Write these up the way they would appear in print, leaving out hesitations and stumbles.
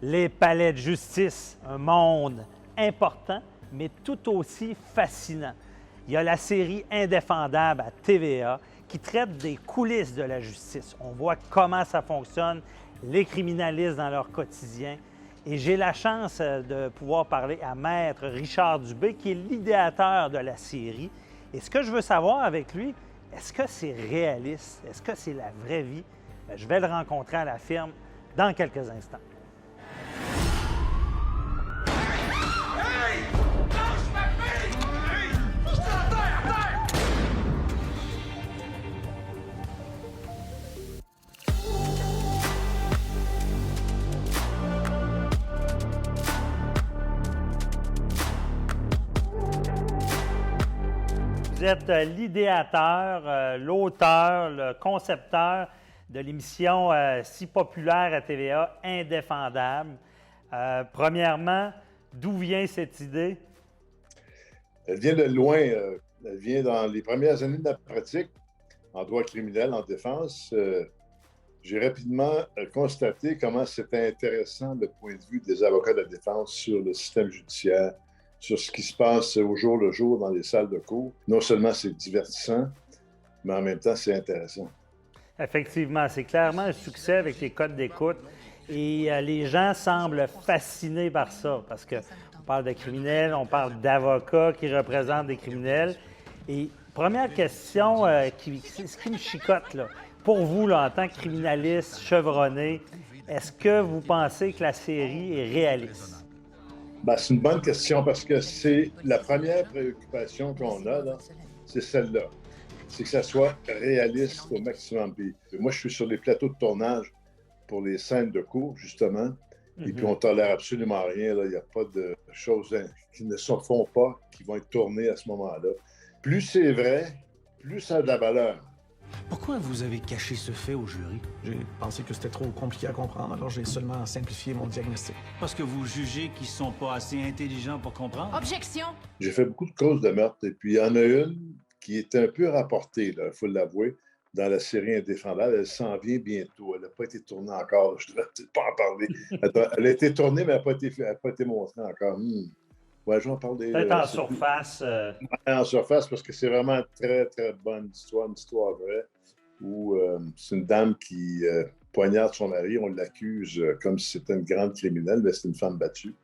Les palais de justice, un monde important, mais tout aussi fascinant. Il y a la série Indéfendable à TVA qui traite des coulisses de la justice. On voit comment ça fonctionne, les criminalistes dans leur quotidien. Et j'ai la chance de pouvoir parler à Maître Richard Dubé, qui est l'idéateur de la série. Et ce que je veux savoir avec lui, est-ce que c'est réaliste? Est-ce que c'est la vraie vie? Bien, je vais le rencontrer à la firme dans quelques instants. Vous êtes l'idéateur, l'auteur, le concepteur de l'émission si populaire à TVA, Indéfendable. Premièrement, d'où vient cette idée? Elle vient de loin. Elle vient dans les premières années de ma pratique en droit criminel, en défense. J'ai rapidement constaté comment c'était intéressant le point de vue des avocats de la défense sur le système judiciaire, sur ce qui se passe au jour le jour dans les salles de cours. Non seulement c'est divertissant, mais en même temps, c'est intéressant. Effectivement, c'est clairement un succès avec les codes d'écoute et les gens semblent fascinés par ça parce qu'on parle de criminels, on parle d'avocats qui représentent des criminels. Et première question, ce qui me chicote, là, pour vous, là, en tant que criminaliste chevronné, est-ce que vous pensez que la série est réaliste? Ben, c'est une bonne question parce que c'est la première préoccupation qu'on a, là, c'est celle-là. C'est que ça soit réaliste au maximum. Puis, moi, je suis sur les plateaux de tournage pour les scènes de cours, justement. Et puis, on ne tolère absolument rien. Il n'y a pas de choses qui ne se font pas, qui vont être tournées à ce moment-là. Plus c'est vrai, plus ça a de la valeur. Pourquoi vous avez caché ce fait au jury? J'ai pensé que c'était trop compliqué à comprendre, alors j'ai seulement simplifié mon diagnostic. Parce que vous jugez qu'ils sont pas assez intelligents pour comprendre? Objection! J'ai fait beaucoup de causes de meurtre, et puis il y en a une qui est un peu rapportée, il faut l'avouer, dans la série Indéfendable. Elle s'en vient bientôt. Elle n'a pas été tournée encore. Je ne devrais peut-être pas en parler. Elle a été tournée, mais elle n'a pas été montrée encore. Ouais, je vais en parler. Peut-être en surface. En surface, parce que c'est vraiment une très, très bonne histoire, une histoire vraie, où c'est une dame qui poignarde son mari. On l'accuse comme si c'était une grande criminelle, mais c'est une femme battue.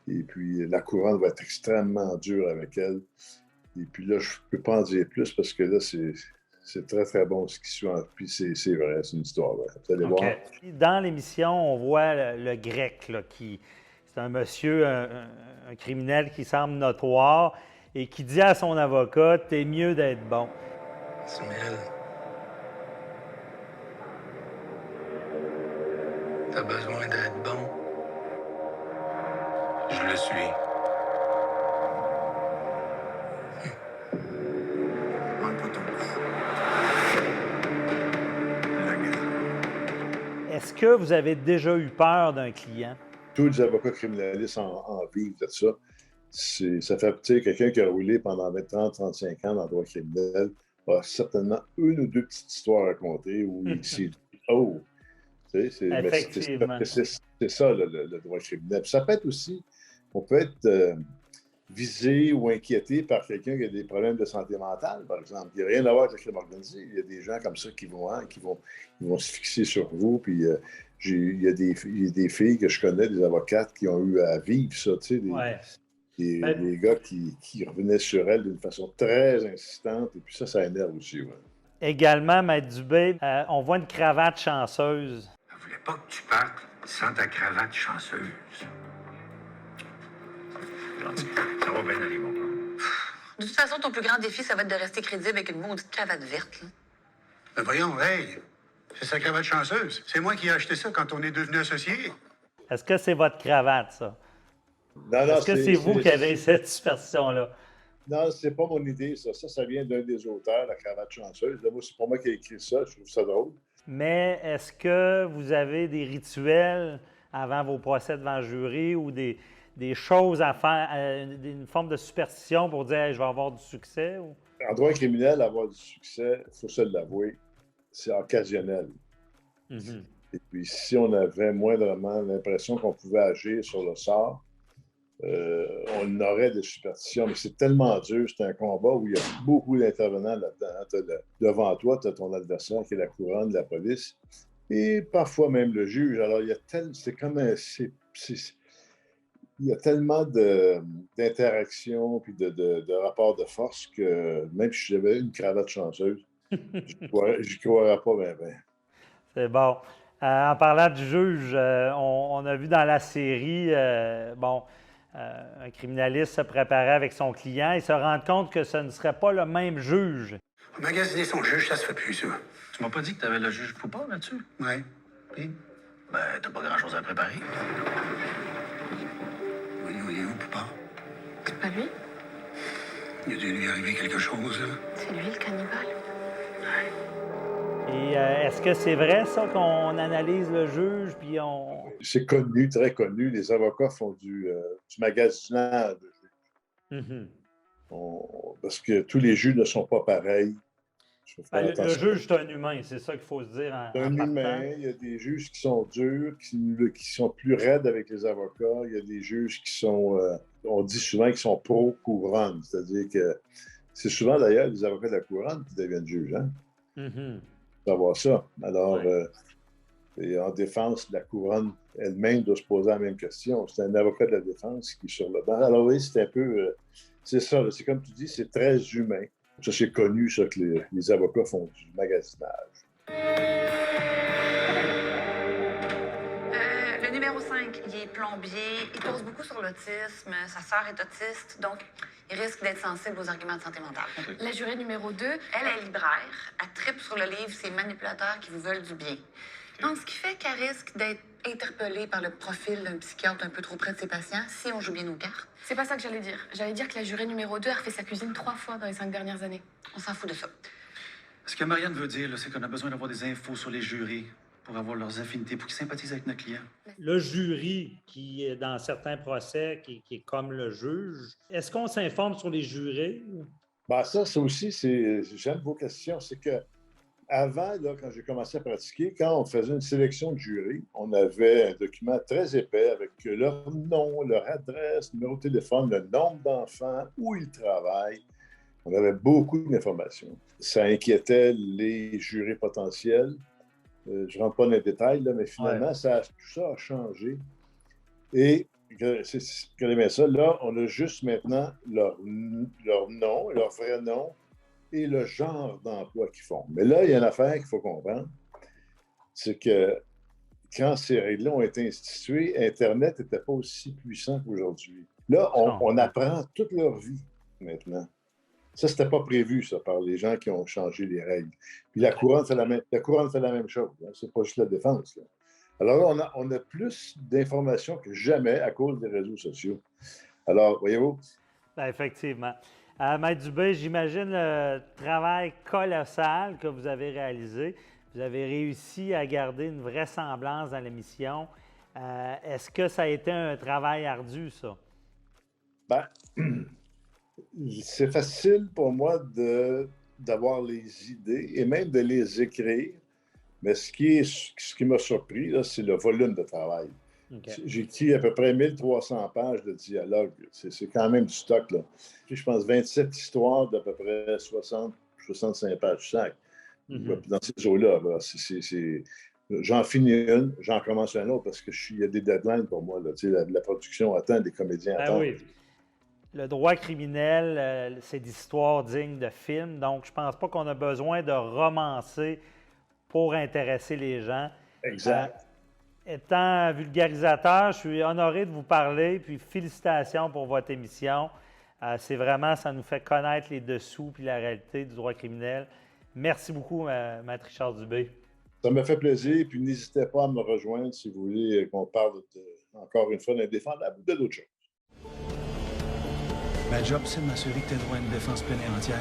Et puis, la couronne va être extrêmement dure avec elle. Et puis là, je ne peux pas en dire plus, parce que là, c'est très, très bon ce qui suit. Puis c'est vrai, c'est une histoire vraie. Vous allez voir. Dans l'émission, on voit le grec, là, c'est un monsieur, un criminel qui semble notoire et qui dit à son avocat, « T'es mieux d'être bon. » Samuel, t'as besoin d'être bon? Je le suis. Manque pas ton coup. Le gars. Est-ce que vous avez déjà eu peur d'un client? Tous les avocats criminalistes en vivent de ça. Ça fait, tu sais, quelqu'un qui a roulé pendant 20, 30, 35 ans dans le droit criminel a certainement une ou deux petites histoires à raconter où il s'est dit « Oh! » Effectivement. C'est ça, le droit criminel. Puis ça peut être aussi, on peut être visé ou inquiété par quelqu'un qui a des problèmes de santé mentale, par exemple. Il n'y a rien à voir avec le crime organisé. Il y a des gens comme ça qui vont se fixer sur vous. Puis il y a des filles que je connais, des avocates, qui ont eu à vivre ça, tu sais, des gars qui revenaient sur elles d'une façon très insistante. Et puis ça énerve aussi. Ouais. Également, Maître Dubé, on voit une cravate chanceuse. Je voulais pas que tu partes sans ta cravate chanceuse. Gentil. Ça va bien aller, mon gars. De toute façon, ton plus grand défi, ça va être de rester crédible avec une maudite cravate verte. Là. Ben voyons, hey, c'est sa cravate chanceuse. C'est moi qui ai acheté ça quand on est devenus associés. Est-ce que c'est votre cravate, ça? Non, Est-ce que c'est vous qui avez cette superstition-là? Non, c'est pas mon idée, ça. Ça vient d'un des auteurs, la cravate chanceuse. Là, moi, c'est pas moi qui ai écrit ça. Je trouve ça drôle. Mais est-ce que vous avez des rituels avant vos procès devant le jury ou des choses à faire, une forme de superstition pour dire hey, « je vais avoir du succès » ou... En droit criminel, avoir du succès, il faut se l'avouer, c'est occasionnel. Et puis, si on avait moindrement l'impression qu'on pouvait agir sur le sort, on aurait des superstitions. Mais c'est tellement dur, c'est un combat où il y a beaucoup d'intervenants là-dedans. Devant toi, tu as ton adversaire qui est la couronne, la police, et parfois même le juge. Alors, il y a c'est comme un... il y a tellement d'interactions puis de rapports de force que même si j'avais une cravate chanceuse, je croirais pas bien. C'est bon. En parlant du juge, on a vu dans la série, un criminaliste se préparait avec son client et se rendre compte que ce ne serait pas le même juge. Magasiner son juge, ça se fait plus, ça. Tu m'as pas dit que t'avais le juge Poupard là-dessus? Ouais. Puis, Ben, t'as pas grand-chose à préparer. voyez où, papa? C'est pas lui? Il a dû lui arriver quelque chose, là. C'est lui le cannibale. Et est-ce que c'est vrai, ça, qu'on analyse le juge, puis on... C'est connu, très connu. Les avocats font du magasinage de juges. Parce que tous les juges ne sont pas pareils. Le juge, c'est un humain, c'est ça qu'il faut se dire en C'est un humain. Il y a des juges qui sont durs, qui sont plus raides avec les avocats. Il y a des juges qui sont, on dit souvent qu'ils sont pro-couronne. C'est-à-dire que c'est souvent d'ailleurs les avocats de la couronne qui deviennent juges. Hein? Savoir ça. Alors, et en défense, la couronne elle-même doit se poser la même question. C'est un avocat de la défense qui est sur le banc. Alors oui, c'est un peu... c'est ça, c'est comme tu dis, c'est très humain. Ça, c'est connu, ça, que les avocats font du magasinage. Le numéro 5, il est plombier. Il pose beaucoup sur l'autisme. Sa sœur est autiste, donc il risque d'être sensible aux arguments de santé mentale. La jurée numéro 2, elle est libraire. Elle tripe sur le livre Ces manipulateurs qui vous veulent du bien. Donc, ce qui fait qu'elle risque d'être interpellée par le profil d'un psychiatre un peu trop près de ses patients si on joue bien nos cartes. C'est pas ça que j'allais dire. J'allais dire que la jurée numéro 2 a refait sa cuisine 3 fois dans les 5 dernières années. On s'en fout de ça. Ce que Marianne veut dire, là, c'est qu'on a besoin d'avoir des infos sur les jurés pour avoir leurs affinités, pour qu'ils sympathisent avec nos clients. Le jury, qui est dans certains procès, qui est comme le juge, est-ce qu'on s'informe sur les jurés? Ben ça aussi, j'aime vos questions. C'est que avant, là, quand j'ai commencé à pratiquer, quand on faisait une sélection de jurés, on avait un document très épais avec leur nom, leur adresse, numéro de téléphone, le nombre d'enfants, où ils travaillent. On avait beaucoup d'informations. Ça inquiétait les jurés potentiels. Je ne rentre pas dans les détails, là, mais finalement, tout ça a changé. Et là, on a juste maintenant leur nom, leur vrai nom, et le genre d'emploi qu'ils font. Mais là, il y a une affaire qu'il faut comprendre, c'est que quand ces règles-là ont été instituées, Internet n'était pas aussi puissant qu'aujourd'hui. Là, on apprend toute leur vie maintenant. Ça, c'était pas prévu, ça, par les gens qui ont changé les règles. Puis la couronne fait la même chose. Hein? C'est pas juste la défense. Là. Alors là, on a plus d'informations que jamais à cause des réseaux sociaux. Alors, voyez-vous? Bien, effectivement. Maître Dubé, j'imagine le travail colossal que vous avez réalisé. Vous avez réussi à garder une vraisemblance dans l'émission. Est-ce que ça a été un travail ardu, ça? Ben, c'est facile pour moi d'avoir les idées et même de les écrire. Mais ce qui m'a surpris, là, c'est le volume de travail. Okay. J'ai écrit à peu près 1300 pages de dialogue. C'est quand même du stock, là. Je pense 27 histoires d'à peu près 60-65 pages chaque. Dans ces eaux-là, j'en finis une, j'en commence une autre parce qu'il y a des deadlines pour moi. Là. La production attend, des comédiens attendent. Oui. Le droit criminel, c'est d'histoires dignes de films. Donc, je ne pense pas qu'on a besoin de romancer pour intéresser les gens. Exact. Étant vulgarisateur, je suis honoré de vous parler, puis félicitations pour votre émission. C'est vraiment, ça nous fait connaître les dessous puis la réalité du droit criminel. Merci beaucoup, Maître Richard Dubé. Ça me fait plaisir, puis n'hésitez pas à me rejoindre si vous voulez qu'on parle encore une fois d'indéfendable ou de d'autres choses. Ma job, c'est de m'assurer que tu as droit à une défense pleine et entière.